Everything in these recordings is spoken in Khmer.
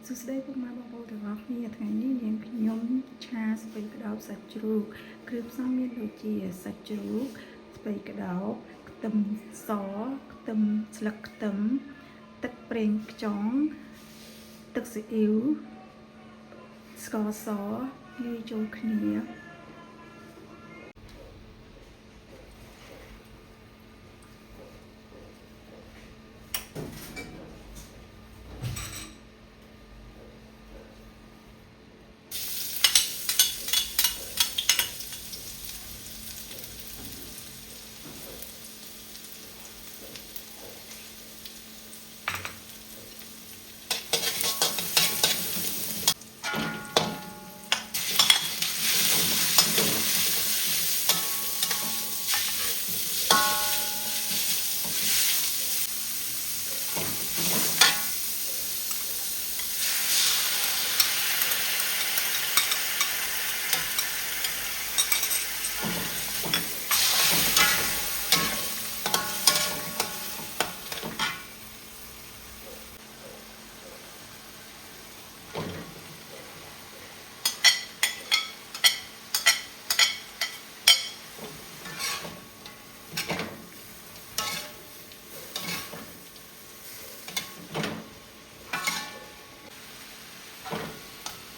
សួស្តីពុកម៉ែបងប្អូនទាំងអស់គ្នាថ្ងៃនេះនាងខ្ញុំឆាស្ពៃក្តោបសាច់ជ្រូកគ្រឿងផ្សំមានដូចជាសាច់ជ្រូកស្ពៃក្តោបខ្ទឹមសខ្ទឹមស្លឹកខ្ទឹមទឹកប្រេងខ្យងទឹកស៊ីអ៊ីវស្ករសលាយចូលគ្នា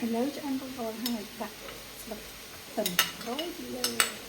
ឥឡូវឆ្អិនបងប្អូនហើយដាក់ស្លឹកខ្ទឹមចូលទៅលើ